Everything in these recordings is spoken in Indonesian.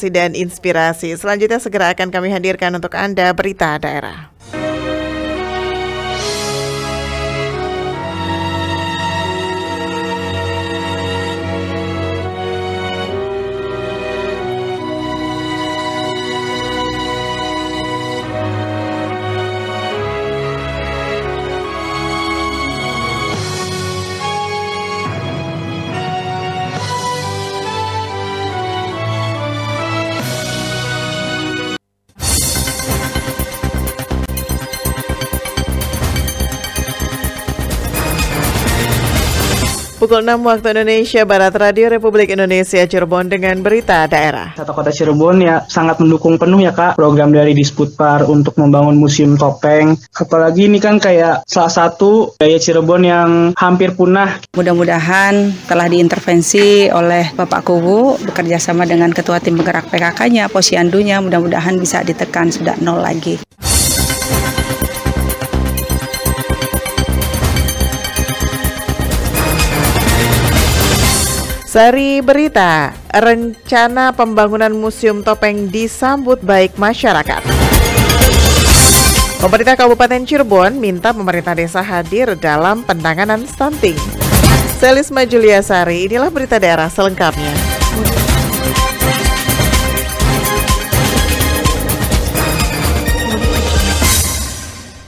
dan inspirasi. Selanjutnya segera akan kami hadirkan untuk Anda berita daerah. Pukul 6 waktu Indonesia Barat, Radio Republik Indonesia Cirebon dengan berita daerah. Kota Cirebon ya sangat mendukung penuh ya Kak program dari Disputpar untuk membangun museum topeng. Apalagi ini kan kayak salah satu daya Cirebon yang hampir punah. Mudah-mudahan telah diintervensi oleh Bapak Kubu bekerja sama dengan Ketua Tim Penggerak PKK-nya, Posyandunya, mudah-mudahan bisa ditekan sudah nol lagi. Sari berita, rencana pembangunan Museum Topeng disambut baik masyarakat. Pemerintah Kabupaten Cirebon minta pemerintah desa hadir dalam penanganan stunting. Selisma Juliasari, inilah berita daerah selengkapnya.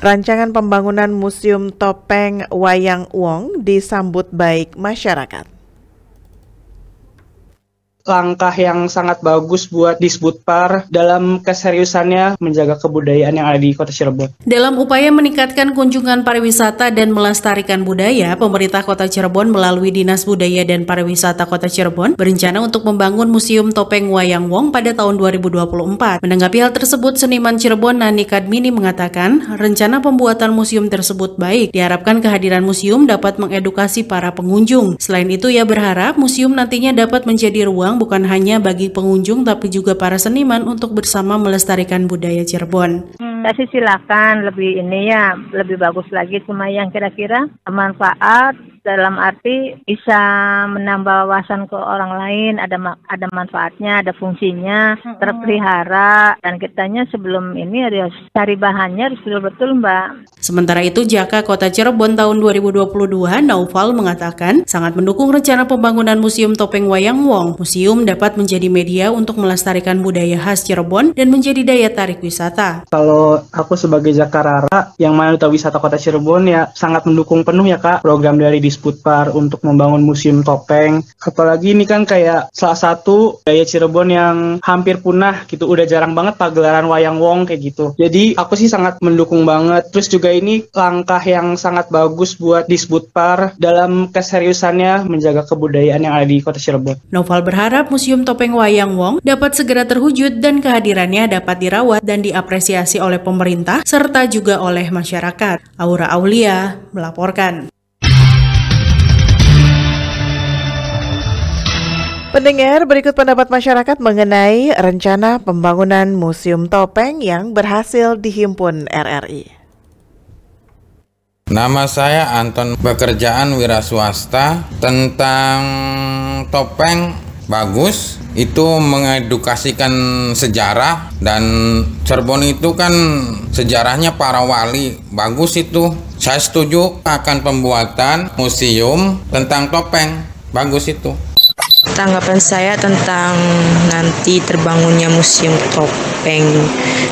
Rancangan pembangunan Museum Topeng Wayang Wong disambut baik masyarakat. Langkah yang sangat bagus buat Disputpar dalam keseriusannya menjaga kebudayaan yang ada di Kota Cirebon. Dalam upaya meningkatkan kunjungan pariwisata dan melestarikan budaya, pemerintah Kota Cirebon melalui Dinas Budaya dan Pariwisata Kota Cirebon berencana untuk membangun Museum Topeng Wayang Wong pada tahun 2024. Menanggapi hal tersebut, seniman Cirebon Nani Kadmini mengatakan, rencana pembuatan museum tersebut baik. Diharapkan kehadiran museum dapat mengedukasi para pengunjung. Selain itu, ia berharap museum nantinya dapat menjadi ruang bukan hanya bagi pengunjung tapi juga para seniman untuk bersama melestarikan budaya Cirebon. Kasih silakan lebih bagus lagi, cuma yang kira-kira bermanfaat dalam arti bisa menambah wawasan ke orang lain, ada manfaatnya, ada fungsinya, terpelihara, dan kitanya sebelum ini harus cari bahannya harus betul-betul Mbak. Sementara itu, Jaka Kota Cirebon tahun 2022, Naufal mengatakan sangat mendukung rencana pembangunan Museum Topeng Wayang Wong. Museum dapat menjadi media untuk melestarikan budaya khas Cirebon dan menjadi daya tarik wisata. Kalau aku sebagai Jakarara yang mana Duta Wisata Kota Cirebon ya sangat mendukung penuh ya Kak program dari Disputpar untuk membangun museum topeng. Apalagi ini kan kayak salah satu daya Cirebon yang hampir punah gitu, udah jarang banget pagelaran wayang wong kayak gitu. Jadi aku sih sangat mendukung banget. Terus juga ini langkah yang sangat bagus buat Disputpar dalam keseriusannya menjaga kebudayaan yang ada di Kota Cirebon. Noval berharap Museum Topeng Wayang Wong dapat segera terwujud dan kehadirannya dapat dirawat dan diapresiasi oleh pemerintah serta juga oleh masyarakat. Aura Aulia melaporkan. Pendengar, berikut pendapat masyarakat mengenai rencana pembangunan Museum Topeng yang berhasil dihimpun RRI. Nama saya Anton, pekerjaan wira swasta. Tentang topeng bagus, itu mengedukasikan sejarah, dan Cirebon itu kan sejarahnya para wali, bagus itu. Saya setuju akan pembuatan museum tentang topeng, bagus itu. Tanggapan saya tentang nanti terbangunnya Museum Topeng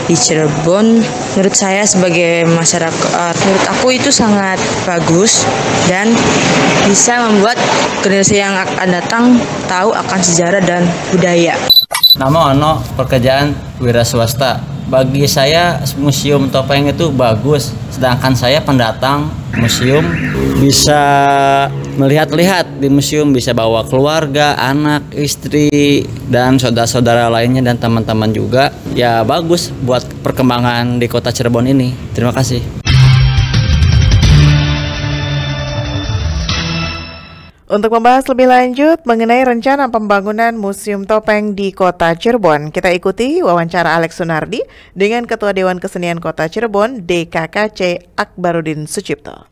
di Cirebon, menurut saya sebagai masyarakat, menurut aku itu sangat bagus dan bisa membuat generasi yang akan datang tahu akan sejarah dan budaya. Nama Ono, pekerjaan wira swasta. Bagi saya Museum Topeng itu bagus, sedangkan saya pendatang museum bisa melihat-lihat di museum, bisa bawa keluarga, anak, istri, dan saudara-saudara lainnya dan teman-teman juga. Ya bagus buat perkembangan di Kota Cirebon ini. Terima kasih. Untuk membahas lebih lanjut mengenai rencana pembangunan Museum Topeng di Kota Cirebon, kita ikuti wawancara Alex Sunardi dengan Ketua Dewan Kesenian Kota Cirebon DKKC Akbarudin Sucipto.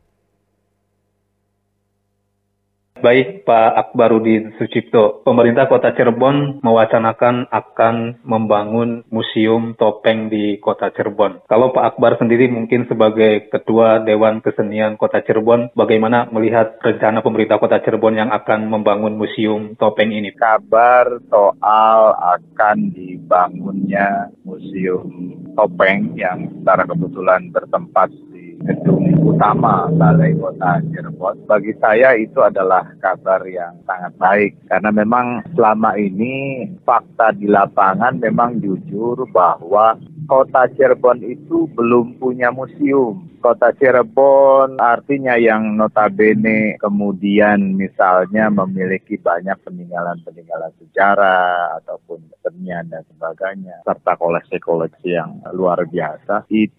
Baik, Pak Akbarudin Sucipto. Pemerintah Kota Cirebon mewacanakan akan membangun museum topeng di Kota Cirebon. Kalau Pak Akbar sendiri mungkin sebagai Ketua Dewan Kesenian Kota Cirebon, bagaimana melihat rencana pemerintah Kota Cirebon yang akan membangun museum topeng ini? Kabar soal akan dibangunnya museum topeng yang secara kebetulan bertempat di gedung utama Balai Kota Cirebon, bagi saya itu adalah kabar yang sangat baik, karena memang selama ini fakta di lapangan memang jujur bahwa Kota Cirebon itu belum punya museum. Kota Cirebon artinya yang notabene kemudian misalnya memiliki banyak peninggalan-peninggalan sejarah ataupun kesenian dan sebagainya, serta koleksi-koleksi yang luar biasa, itu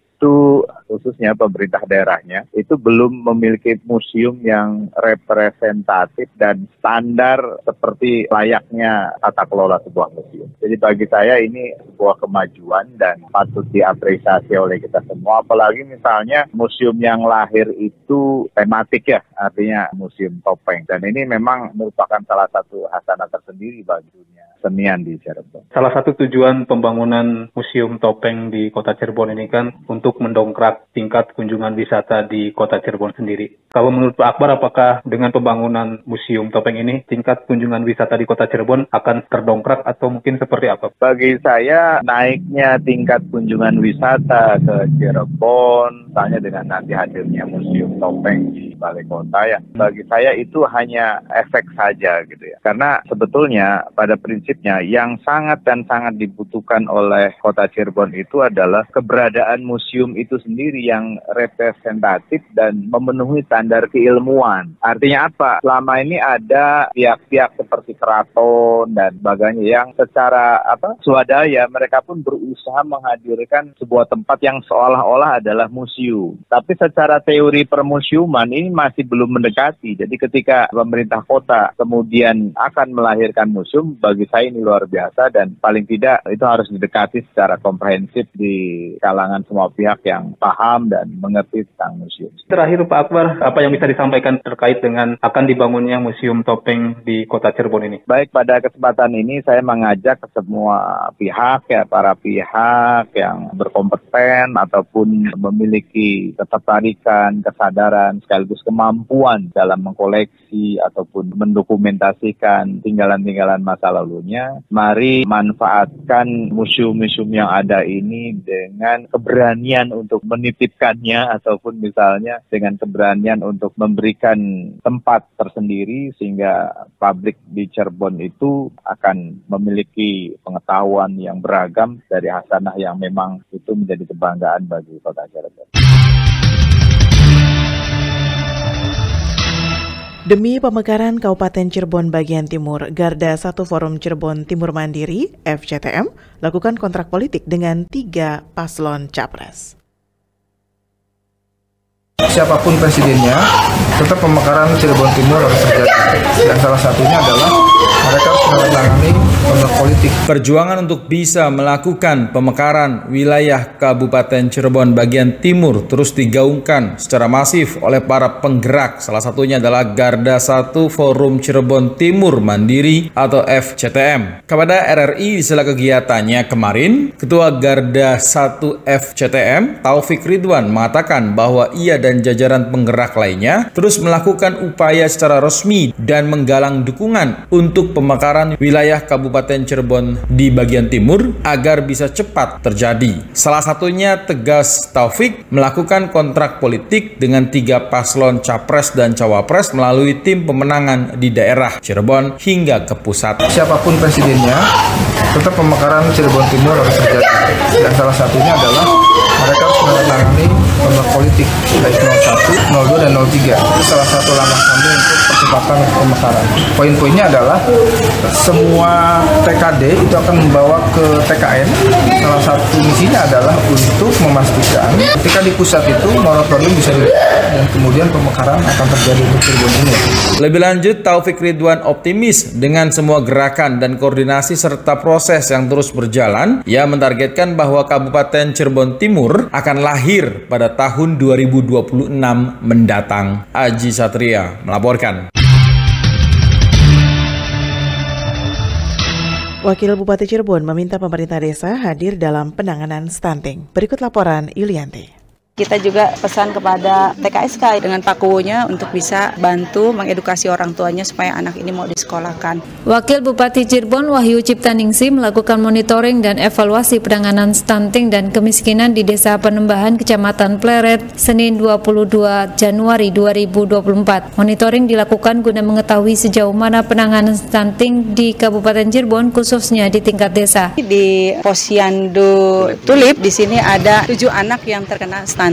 khususnya pemerintah daerahnya itu belum memiliki museum yang representatif dan standar seperti layaknya tata kelola sebuah museum. Jadi bagi saya ini sebuah kemajuan dan patut diapresiasi oleh kita semua. Apalagi misalnya museum yang lahir itu tematik ya, artinya museum topeng. Dan ini memang merupakan salah satu hasanah tersendiri bagi dunia senian di Cirebon. Salah satu tujuan pembangunan museum topeng di Kota Cirebon ini kan untuk mendongkrak tingkat kunjungan wisata di Kota Cirebon sendiri. Kalau menurut Pak Akbar, apakah dengan pembangunan museum topeng ini tingkat kunjungan wisata di Kota Cirebon akan terdongkrak atau mungkin seperti apa? Bagi saya naiknya tingkat kunjungan wisata ke Cirebon, misalnya dengan nanti hadirnya museum topeng di Balai Kota ya, bagi saya itu hanya efek saja gitu ya. Karena sebetulnya pada prinsipnya yang sangat dan sangat dibutuhkan oleh Kota Cirebon itu adalah keberadaan museum itu sendiri yang representatif dan memenuhi standar keilmuan. Artinya apa? Selama ini ada pihak-pihak seperti keraton dan sebagainya yang secara swadaya mereka pun berusaha menghadirkan sebuah tempat yang seolah-olah adalah museum. Tapi secara teori permusiuman ini masih belum mendekati. Jadi ketika pemerintah kota kemudian akan melahirkan museum, bagi saya ini luar biasa dan paling tidak itu harus didekati secara komprehensif di kalangan semua pihak yang paham dan mengerti tentang museum. Terakhir Pak Akbar, apa yang bisa disampaikan terkait dengan akan dibangunnya museum topeng di Kota Cirebon ini? Baik, pada kesempatan ini saya mengajak ke semua pihak ya, para pihak yang berkompeten ataupun memiliki ketertarikan, kesadaran sekaligus kemampuan dalam mengkoleksi ataupun mendokumentasikan tinggalan-tinggalan masa lalunya. Mari manfaatkan museum-museum yang ada ini dengan keberanian untuk menitipkannya ataupun misalnya dengan keberanian untuk memberikan tempat tersendiri sehingga publik di Cirebon itu akan memiliki pengetahuan yang beragam dari hasanah yang memang itu menjadi kebanggaan bagi Kota Cirebon. Demi pemekaran Kabupaten Cirebon bagian Timur, Garda 1 Forum Cirebon Timur Mandiri, FCTM, lakukan kontrak politik dengan 3 paslon capres. Siapapun presidennya, tetap pemekaran Cirebon Timur harus terjadi. Dan salah satunya adalah mereka harus menangani kontrak politik. Perjuangan untuk bisa melakukan pemekaran wilayah Kabupaten Cirebon bagian Timur terus digaungkan secara masif oleh para penggerak. Salah satunya adalah Garda 1 Forum Cirebon Timur Mandiri atau FCTM. Kepada RRI di sela kegiatannya kemarin, Ketua Garda 1 FCTM Taufik Ridwan mengatakan bahwa ia dan jajaran penggerak lainnya terus melakukan upaya secara resmi dan menggalang dukungan untuk pemekaran wilayah Kabupaten Cirebon di bagian timur agar bisa cepat terjadi. Salah satunya, tegas Taufik, melakukan kontrak politik dengan 3 paslon capres dan cawapres melalui tim pemenangan di daerah Cirebon hingga ke pusat. Siapapun presidennya, tetap pemekaran Cirebon Timur harus terjadi. Dan salah satunya adalah mereka harus menangani kontrak politik baik 01, 02, dan 03. Itu salah satu langkah kami untuk percepatan pemekaran. Poin-poinnya adalah semua TKD itu akan membawa ke TKN. Salah satu misinya adalah untuk memastikan ketika di pusat itu moratorium bisa dilakukan dan kemudian pemekaran akan terjadi untuk Cirebon ini. Lebih lanjut, Taufik Ridwan optimis dengan semua gerakan dan koordinasi serta proses yang terus berjalan. Ia mentargetkan bahwa Kabupaten Cirebon Timur akan lahir pada tahun 2026 mendatang. Aji Satria melaporkan. Wakil Bupati Cirebon meminta pemerintah desa hadir dalam penanganan stunting. Berikut laporan Yulianti. Kita juga pesan kepada TKSK dengan Pak Kuwunya untuk bisa bantu mengedukasi orang tuanya supaya anak ini mau disekolahkan. Wakil Bupati Cirebon Wahyu Ciptaningsih melakukan monitoring dan evaluasi penanganan stunting dan kemiskinan di Desa Penembahan, Kecamatan Pleret, Senin 22 Januari 2024. Monitoring dilakukan guna mengetahui sejauh mana penanganan stunting di Kabupaten Cirebon, khususnya di tingkat desa. Di Posyandu Tulip di sini ada 7 anak yang terkena stunting.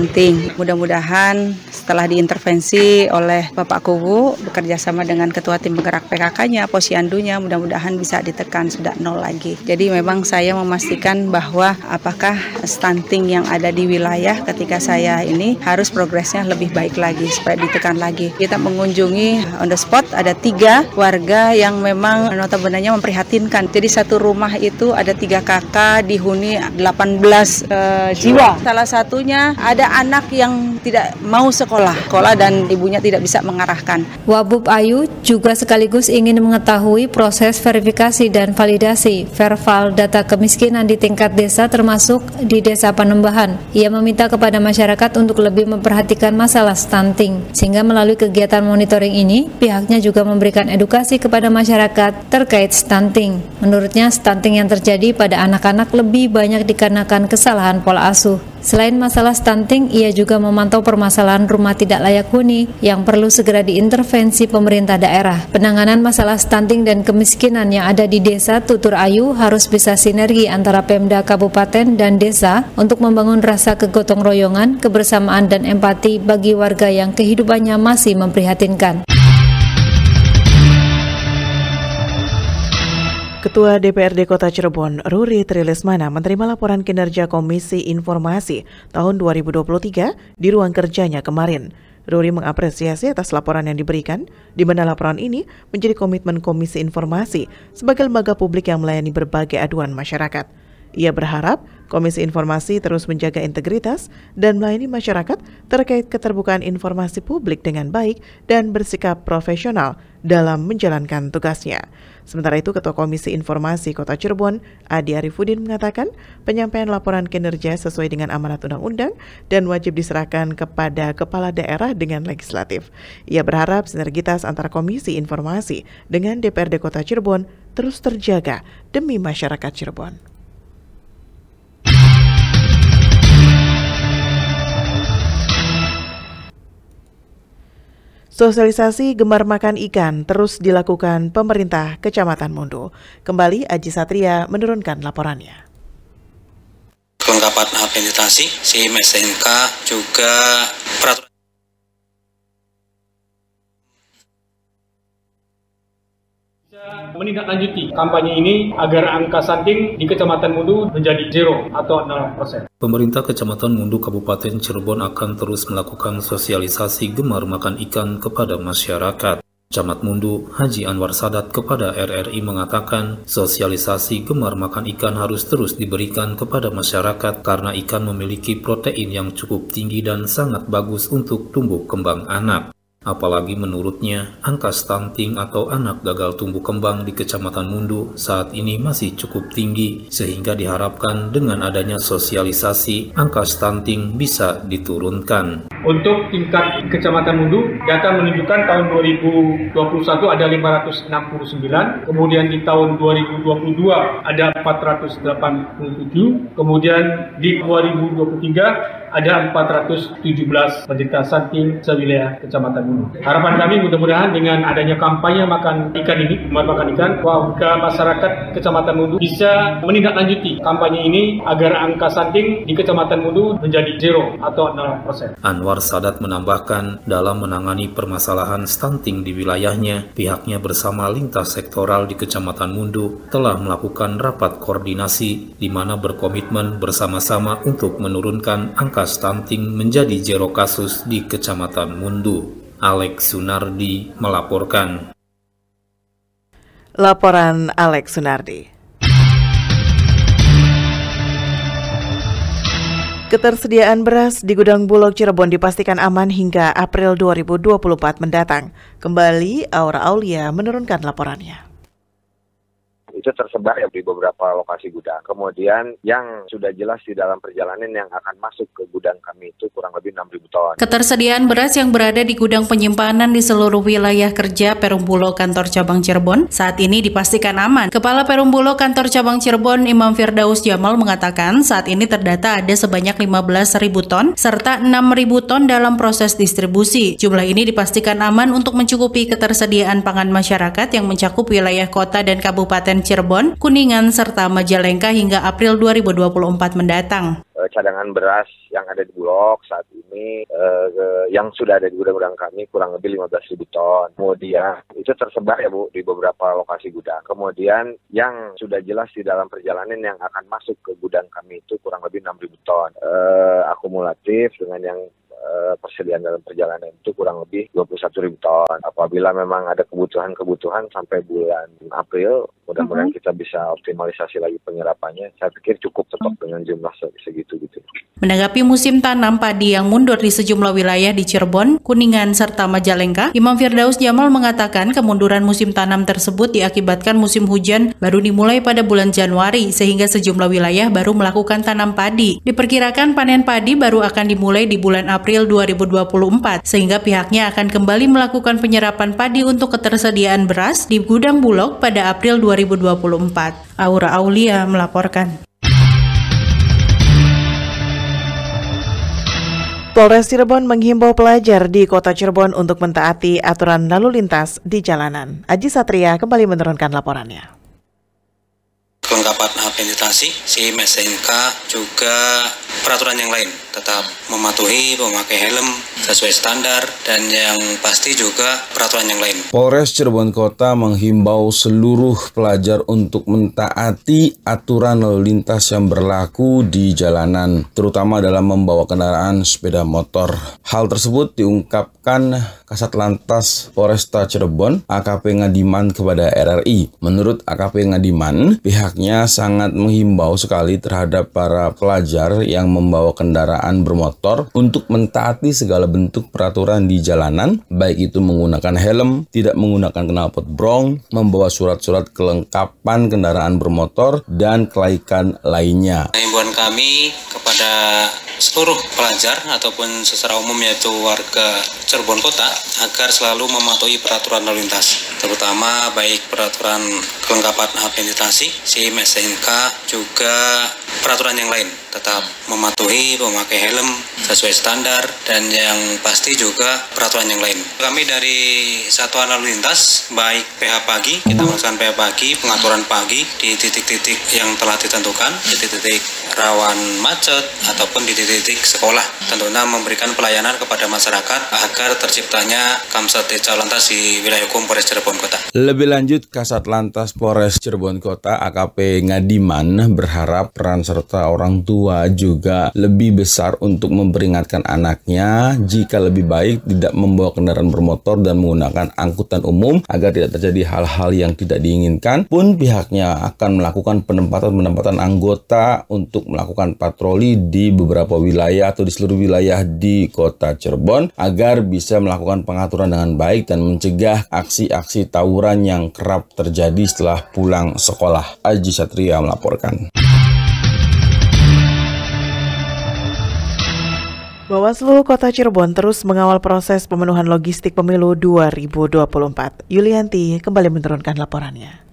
Mudah-mudahan setelah diintervensi oleh Bapak Kuwu bekerja sama dengan Ketua Tim Penggerak PKK-nya, Posyandunya, mudah-mudahan bisa ditekan sudah 0 lagi. Jadi memang saya memastikan bahwa apakah stunting yang ada di wilayah ketika saya ini harus progresnya lebih baik lagi supaya ditekan lagi. Kita mengunjungi on the spot ada 3 warga yang memang notabene-nya memprihatinkan. Jadi satu rumah itu ada 3 kakak dihuni 18 jiwa. Salah satunya ada anak yang tidak mau sekolah dan ibunya tidak bisa mengarahkan. Wabub Ayu juga sekaligus ingin mengetahui proses verifikasi dan validasi Verval data kemiskinan di tingkat desa termasuk di Desa Penembahan. Ia meminta kepada masyarakat untuk lebih memperhatikan masalah stunting, sehingga melalui kegiatan monitoring ini pihaknya juga memberikan edukasi kepada masyarakat terkait stunting. Menurutnya stunting yang terjadi pada anak-anak lebih banyak dikarenakan kesalahan pola asuh. Selain masalah stunting, ia juga memantau permasalahan rumah tidak layak huni yang perlu segera diintervensi pemerintah daerah. Penanganan masalah stunting dan kemiskinan yang ada di Desa Tutur Ayu harus bisa sinergi antara Pemda Kabupaten dan desa untuk membangun rasa kegotong royongan, kebersamaan dan empati bagi warga yang kehidupannya masih memprihatinkan. Ketua DPRD Kota Cirebon, Ruri Trilesmana, menerima laporan kinerja Komisi Informasi tahun 2023 di ruang kerjanya kemarin. Ruri mengapresiasi atas laporan yang diberikan, di mana laporan ini menjadi komitmen Komisi Informasi sebagai lembaga publik yang melayani berbagai aduan masyarakat. Ia berharap Komisi Informasi terus menjaga integritas dan melayani masyarakat terkait keterbukaan informasi publik dengan baik dan bersikap profesional dalam menjalankan tugasnya. Sementara itu, Ketua Komisi Informasi Kota Cirebon, Adi Arifudin, mengatakan penyampaian laporan kinerja sesuai dengan amanat undang-undang dan wajib diserahkan kepada kepala daerah dengan legislatif. Ia berharap sinergitas antara Komisi Informasi dengan DPRD Kota Cirebon terus terjaga demi masyarakat Cirebon. Sosialisasi gemar makan ikan terus dilakukan pemerintah Kecamatan Mundu. Kembali Aji Satria menurunkan laporannya. Kelengkapan administrasi, SIM, SNK, juga peraturan. Menindaklanjuti kampanye ini agar angka stunting di Kecamatan Mundu menjadi 0 atau 0%. Pemerintah Kecamatan Mundu Kabupaten Cirebon akan terus melakukan sosialisasi gemar makan ikan kepada masyarakat. Camat Mundu, Haji Anwar Sadat kepada RRI mengatakan sosialisasi gemar makan ikan harus terus diberikan kepada masyarakat karena ikan memiliki protein yang cukup tinggi dan sangat bagus untuk tumbuh kembang anak. Apalagi menurutnya, angka stunting atau anak gagal tumbuh kembang di Kecamatan Mundu saat ini masih cukup tinggi, sehingga diharapkan dengan adanya sosialisasi, angka stunting bisa diturunkan. Untuk tingkat Kecamatan Mundu, data menunjukkan tahun 2021 ada 569, kemudian di tahun 2022 ada 487, kemudian di 2023 ada 417 penderita stunting sewilayah Kecamatan Mundu. Harapan kami mudah-mudahan dengan adanya kampanye makan ikan ini, makan ikan, warga masyarakat Kecamatan Mundu bisa menindaklanjuti kampanye ini agar angka stunting di Kecamatan Mundu menjadi 0 atau 0%. Anwar Sadat menambahkan, dalam menangani permasalahan stunting di wilayahnya, pihaknya bersama lintas sektoral di Kecamatan Mundu telah melakukan rapat koordinasi di mana berkomitmen bersama-sama untuk menurunkan angka stunting menjadi 0 kasus di Kecamatan Mundu. Alex Sunardi melaporkan. Laporan Alex Sunardi. Ketersediaan beras di Gudang Bulog Cirebon dipastikan aman hingga April 2024 mendatang. Kembali Aura Aulia menurunkan laporannya. itu tersebar ya di beberapa lokasi gudang. Kemudian yang sudah jelas di dalam perjalanan yang akan masuk ke gudang kami itu kurang lebih 6.000 ton. Ketersediaan beras yang berada di gudang penyimpanan di seluruh wilayah kerja Perum Bulog Kantor Cabang Cirebon saat ini dipastikan aman. Kepala Perum Bulog Kantor Cabang Cirebon Imam Firdaus Jamal mengatakan saat ini terdata ada sebanyak 15.000 ton serta 6.000 ton dalam proses distribusi. Jumlah ini dipastikan aman untuk mencukupi ketersediaan pangan masyarakat yang mencakup wilayah kota dan kabupaten Cirebon, Kuningan, serta Majalengka hingga April 2024 mendatang. Cadangan beras yang ada di Bulog saat ini yang sudah ada di gudang-gudang kami kurang lebih 15.000 ton. Kemudian itu tersebar ya Bu di beberapa lokasi gudang. Kemudian yang sudah jelas di dalam perjalanan yang akan masuk ke gudang kami itu kurang lebih 6.000 ton. Akumulatif dengan yang persediaan dalam perjalanan itu kurang lebih 21.000 ton. Apabila memang ada kebutuhan sampai bulan April, mudah-mudahan kita bisa optimalisasi lagi penyerapannya. Saya pikir cukup tetap dengan jumlah segitu gitu. Menanggapi musim tanam padi yang mundur di sejumlah wilayah di Cirebon, Kuningan, serta Majalengka, Imam Firdaus Jamal mengatakan kemunduran musim tanam tersebut diakibatkan musim hujan baru dimulai pada bulan Januari, sehingga sejumlah wilayah baru melakukan tanam padi. Diperkirakan panen padi baru akan dimulai di bulan April 2024, sehingga pihaknya akan kembali melakukan penyerapan padi untuk ketersediaan beras di gudang Bulog pada April 2024. Aura Aulia melaporkan. Polres Cirebon menghimbau pelajar di kota Cirebon untuk mentaati aturan lalu lintas di jalanan. Aji Satria kembali menurunkan laporannya. Kelengkapan habilitasi, SIM, SNK, juga peraturan yang lain. Tetap mematuhi, memakai helm sesuai standar, dan yang pasti juga peraturan yang lain. Polres Cirebon Kota menghimbau seluruh pelajar untuk mentaati aturan lalu lintas yang berlaku di jalanan, terutama dalam membawa kendaraan sepeda motor. Hal tersebut diungkapkan Kasat Lantas Polresta Cirebon, AKP Ngadiman, kepada RRI. Menurut AKP Ngadiman, pihaknya sangat menghimbau sekali terhadap para pelajar yang membawa kendaraan bermotor untuk mentaati segala bentuk peraturan di jalanan, baik itu menggunakan helm, tidak menggunakan knalpot brong, membawa surat-surat kelengkapan kendaraan bermotor, dan kelaikan lainnya. Himbauan kami kepada seluruh pelajar ataupun secara umum yaitu warga Cirebon Kota agar selalu mematuhi peraturan lalu lintas, terutama baik peraturan kelengkapan habilitasi, SIM, SNK, juga peraturan yang lain. Tetap mematuhi, memakai helm sesuai standar, dan yang pasti juga peraturan yang lain. Kami dari Satuan Lalu Lintas, baik PH pagi, kita melaksanakan PH pagi, pengaturan pagi di titik-titik yang telah ditentukan, di titik-titik rawan macet ataupun di titik-titik sekolah. Tentunya memberikan pelayanan kepada masyarakat agar terciptanya Kamsat Desa Lantas di wilayah hukum Polres Cirebon Kota. Lebih lanjut, Kasat Lantas Polres Cirebon Kota AKP Ngadiman berharap peran serta orang tua juga lebih besar untuk memperingatkan anaknya jika lebih baik tidak membawa kendaraan bermotor dan menggunakan angkutan umum agar tidak terjadi hal-hal yang tidak diinginkan. Pun pihaknya akan melakukan penempatan anggota untuk melakukan patroli di beberapa wilayah atau di seluruh wilayah di kota Cirebon agar bisa melakukan pengaturan dengan baik dan mencegah aksi-aksi tawuran yang kerap terjadi setelah pulang sekolah. Aji Satria melaporkan. Bawaslu Kota Cirebon terus mengawal proses pemenuhan logistik pemilu 2024. Yulianti kembali menurunkan laporannya.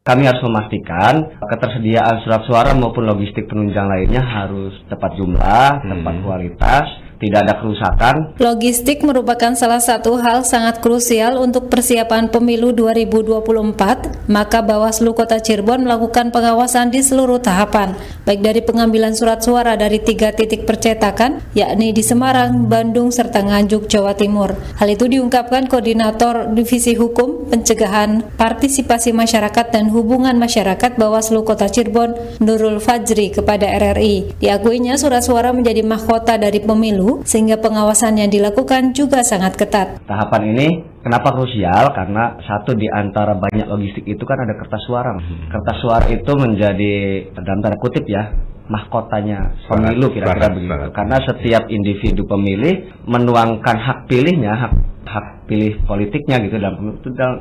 Kami harus memastikan ketersediaan surat suara maupun logistik penunjang lainnya harus tepat jumlah, tepat kualitas, tidak ada kerusakan. Logistik merupakan salah satu hal sangat krusial untuk persiapan pemilu 2024, maka Bawaslu Kota Cirebon melakukan pengawasan di seluruh tahapan, baik dari pengambilan surat suara dari 3 titik percetakan, yakni di Semarang, Bandung, serta Nganjuk, Jawa Timur. Hal itu diungkapkan Koordinator Divisi Hukum, Pencegahan, Partisipasi Masyarakat dan Hubungan Masyarakat Bawaslu Kota Cirebon, Nurul Fajri, kepada RRI. Diakuinya surat suara menjadi mahkota dari pemilu, sehingga pengawasan yang dilakukan juga sangat ketat. Tahapan ini kenapa krusial? Karena satu di antara banyak logistik itu kan ada kertas suara. Kertas suara itu menjadi, dalam tanda kutip ya, mahkotanya pemilu, kira-kira begitu. Karena setiap individu pemilih menuangkan hak pilihnya, hak hak pilih politiknya gitu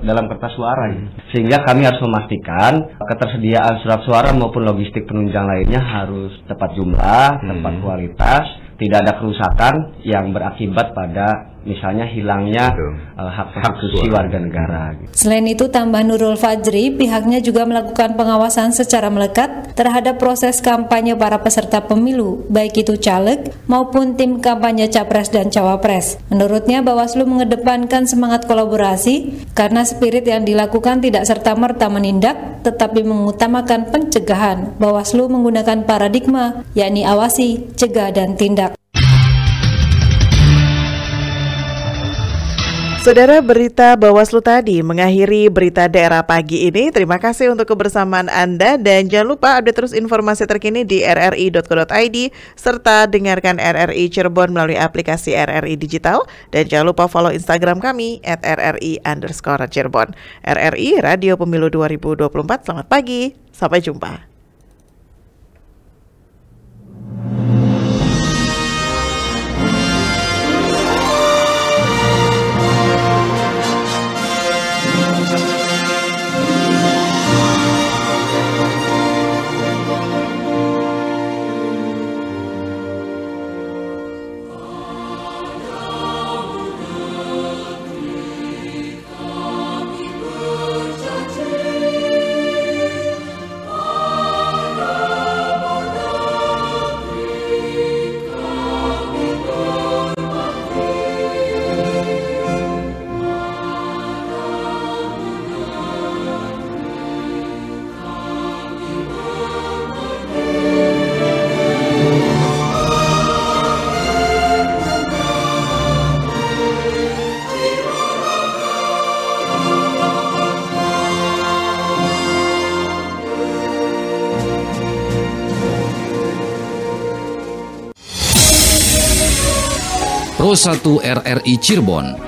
dalam kertas suara gitu. Sehingga kami harus memastikan ketersediaan surat suara maupun logistik penunjang lainnya harus tepat jumlah, tepat kualitas, tidak ada kerusakan yang berakibat pada misalnya hilangnya hak konstitusi warga negara. Selain itu, tambah Nurul Fajri, pihaknya juga melakukan pengawasan secara melekat terhadap proses kampanye para peserta pemilu, baik itu caleg maupun tim kampanye capres dan cawapres. Menurutnya, Bawaslu mengedepankan semangat kolaborasi karena spirit yang dilakukan tidak serta-merta menindak, tetapi mengutamakan pencegahan. Bawaslu menggunakan paradigma, yakni awasi, cegah, dan tindak. Saudara, berita Bawaslu tadi mengakhiri berita daerah pagi ini. Terima kasih untuk kebersamaan Anda dan jangan lupa update terus informasi terkini di rri.co.id serta dengarkan RRI Cirebon melalui aplikasi RRI Digital dan jangan lupa follow Instagram kami @rri_Cirebon. RRI Radio Pemilu 2024. Selamat pagi, sampai jumpa. Pro 1 RRI Cirebon